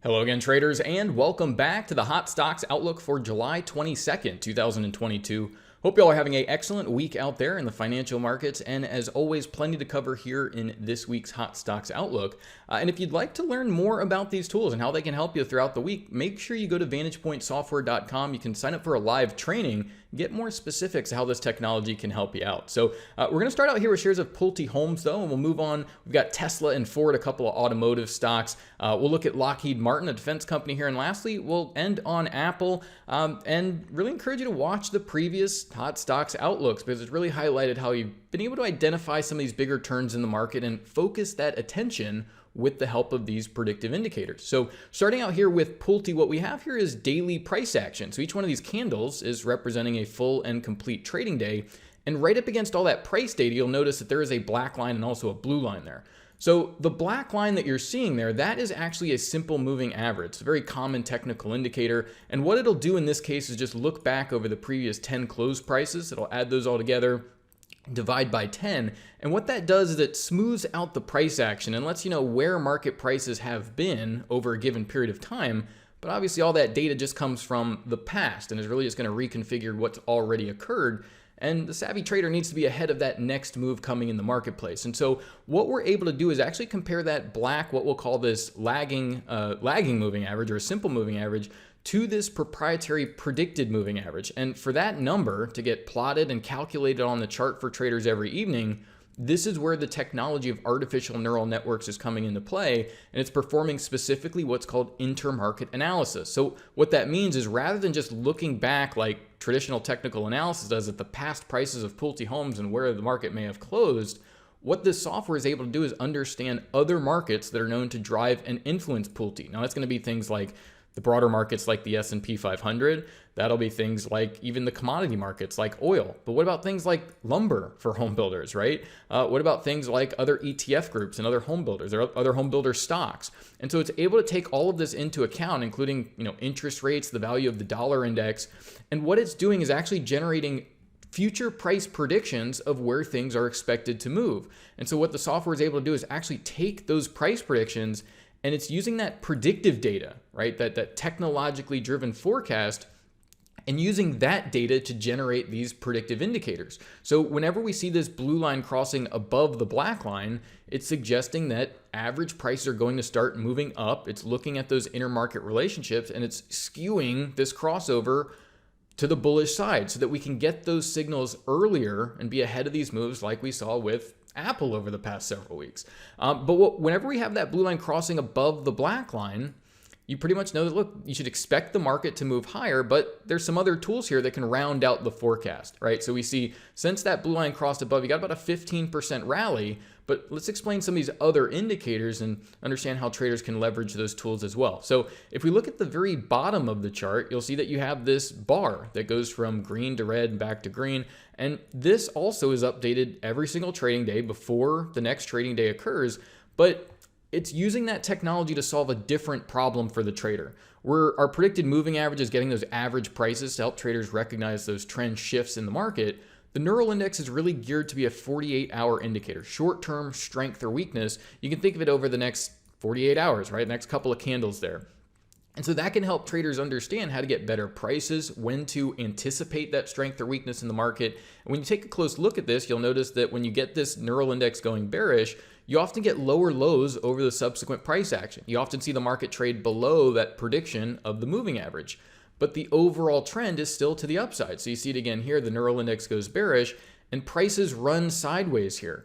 Hello again, traders, and welcome back to the Hot Stocks Outlook for July 22nd, 2022. Hope you all are having an excellent week out there in the financial markets, and as always, plenty to cover here in this week's Hot Stocks Outlook. And if you'd like to learn more about these tools and how they can help you throughout the week, make sure you go to VantagepointSoftware.com. You can sign up for a live training, get more specifics of how this technology can help you out. So we're going to start out here with shares of Pulte Homes, though, and we'll move on. We've got Tesla and Ford, a couple of automotive stocks. We'll look at Lockheed Martin, a defense company here, and lastly, we'll end on Apple and really encourage you to watch the previous Hot Stocks Outlooks because it's really highlighted how you've been able to identify some of these bigger turns in the market and focus that attention with the help of these predictive indicators. So starting out here with Pulte, what we have here is daily price action. So each one of these candles is representing a full and complete trading day. And right up against all that price data, you'll notice that there is a black line and also a blue line there. So the black line that you're seeing there, that is actually a simple moving average. It's a very common technical indicator. And what it'll do in this case is just look back over the previous 10 close prices. It'll add those all together, divide by 10, and what that does is it smooths out the price action and lets you know where market prices have been over a given period of time. But obviously all that data just comes from the past and is really just going to reconfigure what's already occurred. And the savvy trader needs to be ahead of that next move coming in the marketplace. And so what we're able to do is actually compare that black, what we'll call this lagging moving average or a simple moving average, to this proprietary predicted moving average. And for that number to get plotted and calculated on the chart for traders every evening, this is where the technology of artificial neural networks is coming into play, and it's performing specifically what's called intermarket analysis. So what that means is rather than just looking back like traditional technical analysis does at the past prices of Pulte Homes and where the market may have closed, what this software is able to do is understand other markets that are known to drive and influence Pulte. Now that's going to be things like the broader markets like the S&P 500. That'll be things like even the commodity markets like oil. But what about things like lumber for home builders, right? What about things like other ETF groups and other home builders or other home builder stocks? And so it's able to take all of this into account, including interest rates, the value of the dollar index. And what it's doing is actually generating future price predictions of where things are expected to move. And so what the software is able to do is actually take those price predictions, and it's using that predictive data, right? That technologically driven forecast, and using that data to generate these predictive indicators. So whenever we see this blue line crossing above the black line, it's suggesting that average prices are going to start moving up. It's looking at those intermarket relationships, and it's skewing this crossover to the bullish side so that we can get those signals earlier and be ahead of these moves like we saw with Apple over the past several weeks. Whenever we have that blue line crossing above the black line, you pretty much know that, look, you should expect the market to move higher, but there's some other tools here that can round out the forecast, right? So we see since that blue line crossed above, you got about a 15% rally, but let's explain some of these other indicators and understand how traders can leverage those tools as well. So if we look at the very bottom of the chart, you'll see that you have this bar that goes from green to red and back to green. And this also is updated every single trading day before the next trading day occurs, but it's using that technology to solve a different problem for the trader. Where our predicted moving average is getting those average prices to help traders recognize those trend shifts in the market. The neural index is really geared to be a 48-hour indicator, short-term strength or weakness. You can think of it over the next 48 hours, right? The next couple of candles there. And so that can help traders understand how to get better prices, when to anticipate that strength or weakness in the market. And when you take a close look at this, you'll notice that when you get this neural index going bearish, you often get lower lows over the subsequent price action. You often see the market trade below that prediction of the moving average. But the overall trend is still to the upside. So you see it again here, the neural index goes bearish and prices run sideways here.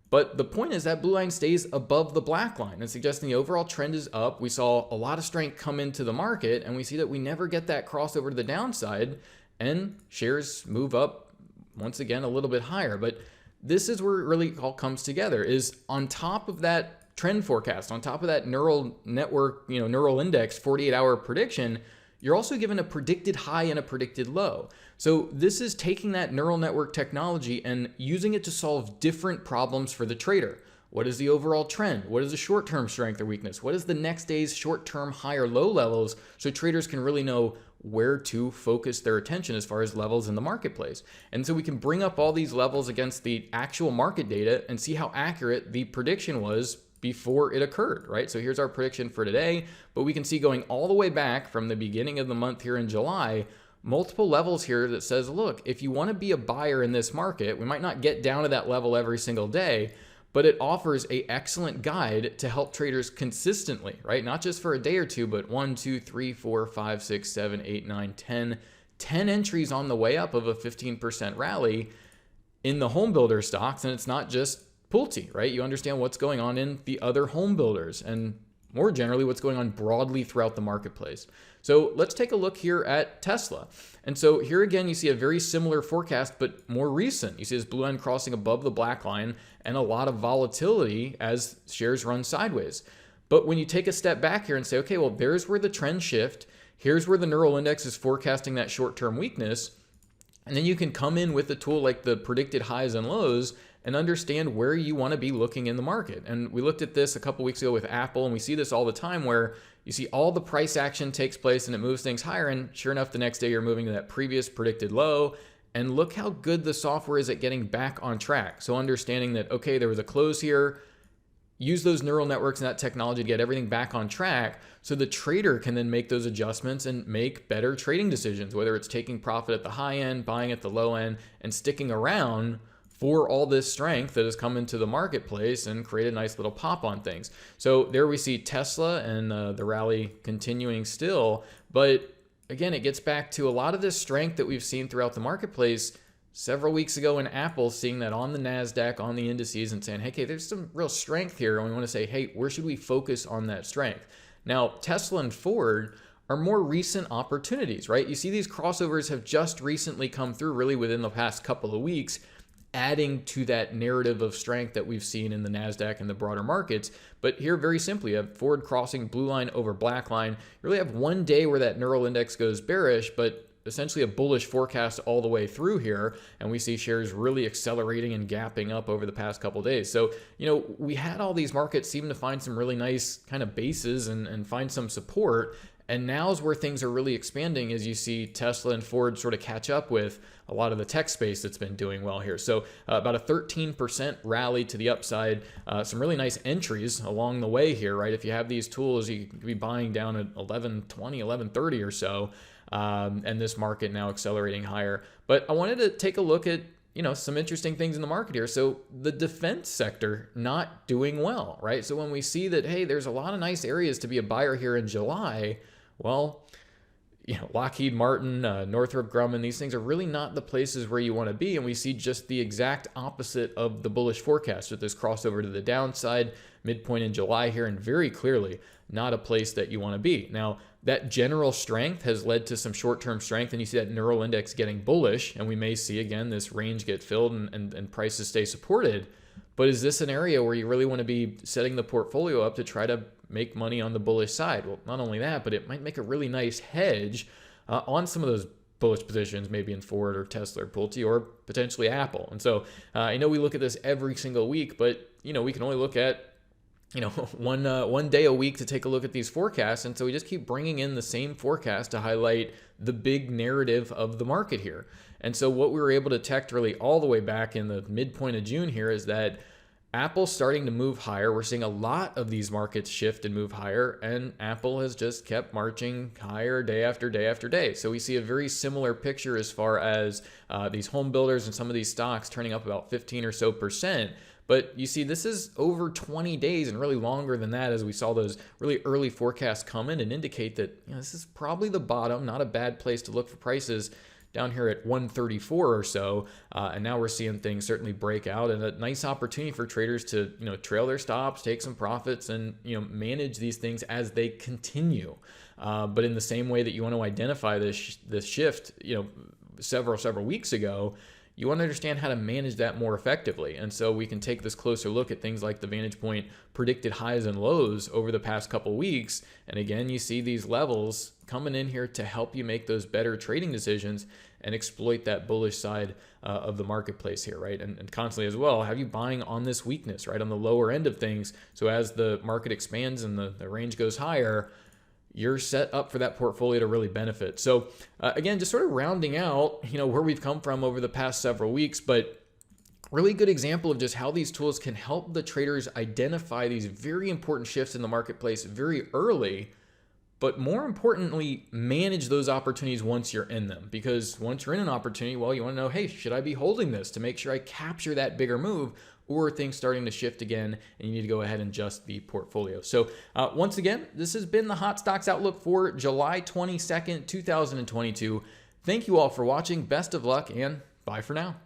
But the point is that blue line stays above the black line and suggesting the overall trend is up. We saw a lot of strength come into the market, and we see that we never get that crossover to the downside, and shares move up once again a little bit higher. But this is where it really all comes together, is on top of that trend forecast, on top of that neural network, neural index 48-hour prediction, you're also given a predicted high and a predicted low. So this is taking that neural network technology and using it to solve different problems for the trader. What is the overall trend? What is the short-term strength or weakness? What is the next day's short-term high or low levels, so traders can really know where to focus their attention as far as levels in the marketplace. And so we can bring up all these levels against the actual market data and see how accurate the prediction was before it occurred, right? So here's our prediction for today, but we can see going all the way back from the beginning of the month here in July, multiple levels here that says, look, if you want to be a buyer in this market, we might not get down to that level every single day, but it offers an excellent guide to help traders consistently, right? Not just for a day or two, but 1, 2, 3, 4, 5, 6, 7, 8, 9, 10 entries on the way up of a 15% rally in the home builder stocks. And it's not just Pulte, right? You understand what's going on in the other home builders and more generally what's going on broadly throughout the marketplace. So let's take a look here at Tesla. And so here again, you see a very similar forecast, but more recent. You see this blue line crossing above the black line and a lot of volatility as shares run sideways. But when you take a step back here and say, okay, well, there's where the trends shift. Here's where the neural index is forecasting that short-term weakness. And then you can come in with a tool like the predicted highs and lows and understand where you want to be looking in the market. And we looked at this a couple weeks ago with Apple, and we see this all the time where you see all the price action takes place and it moves things higher. And sure enough, the next day you're moving to that previous predicted low. And look how good the software is at getting back on track. So understanding that, okay, there was a close here, use those neural networks and that technology to get everything back on track so the trader can then make those adjustments and make better trading decisions, whether it's taking profit at the high end, buying at the low end, and sticking around for all this strength that has come into the marketplace and create a nice little pop on things. So there we see Tesla and the rally continuing still. But again, it gets back to a lot of this strength that we've seen throughout the marketplace several weeks ago in Apple, seeing that on the NASDAQ, on the indices, and saying, hey, okay, there's some real strength here. And we want to say, hey, where should we focus on that strength? Now, Tesla and Ford are more recent opportunities, right? You see these crossovers have just recently come through really within the past couple of weeks, adding to that narrative of strength that we've seen in the NASDAQ and the broader markets. But here, very simply, you have Ford crossing blue line over black line. You really have one day where that neural index goes bearish, but essentially a bullish forecast all the way through here. And we see shares really accelerating and gapping up over the past couple of days. So, we had all these markets seem to find some really nice kind of bases and find some support. And now's where things are really expanding as you see Tesla and Ford sort of catch up with a lot of the tech space that's been doing well here. So about a 13% rally to the upside, some really nice entries along the way here, right? If you have these tools, you could be buying down at 1120, 1130 or so, and this market now accelerating higher. But I wanted to take a look at some interesting things in the market here. So the defense sector not doing well, right? So when we see that, hey, there's a lot of nice areas to be a buyer here in July, well, Lockheed Martin, Northrop Grumman, these things are really not the places where you want to be. And we see just the exact opposite of the bullish forecast with this crossover to the downside, midpoint in July here, and very clearly not a place that you want to be. Now, that general strength has led to some short-term strength, and you see that neural index getting bullish, and we may see, again, this range get filled and prices stay supported. But is this an area where you really want to be setting the portfolio up to try to make money on the bullish side? Well, not only that, but it might make a really nice hedge on some of those bullish positions, maybe in Ford or Tesla or Pulte or potentially Apple. And so I know we look at this every single week, but we can only look at one day a week to take a look at these forecasts. And so we just keep bringing in the same forecast to highlight the big narrative of the market here. And so what we were able to detect really all the way back in the midpoint of June here is that Apple's starting to move higher. We're seeing a lot of these markets shift and move higher, and Apple has just kept marching higher day after day after day. So we see a very similar picture as far as these home builders and some of these stocks turning up about 15 or so percent. But you see, this is over 20 days and really longer than that as we saw those really early forecasts come in and indicate that this is probably the bottom, not a bad place to look for prices down here at 134 or so. And now we're seeing things certainly break out and a nice opportunity for traders to, trail their stops, take some profits and, manage these things as they continue. But in the same way that you want to identify this shift, several weeks ago, you want to understand how to manage that more effectively. And so we can take this closer look at things like the Vantagepoint predicted highs and lows over the past couple weeks. And again, you see these levels coming in here to help you make those better trading decisions and exploit that bullish side of the marketplace here, right? And constantly as well, have you buying on this weakness, right? On the lower end of things. So as the market expands and the range goes higher, you're set up for that portfolio to really benefit. So again, just sort of rounding out, where we've come from over the past several weeks, but Really good example of just how these tools can help the traders identify these very important shifts in the marketplace very early, but more importantly, manage those opportunities once you're in them. Because once you're in an opportunity, well, you want to know, hey, should I be holding this to make sure I capture that bigger move, or are things starting to shift again and you need to go ahead and adjust the portfolio? So once again, this has been the Hot Stocks Outlook for July 22nd, 2022. Thank you all for watching. Best of luck and bye for now.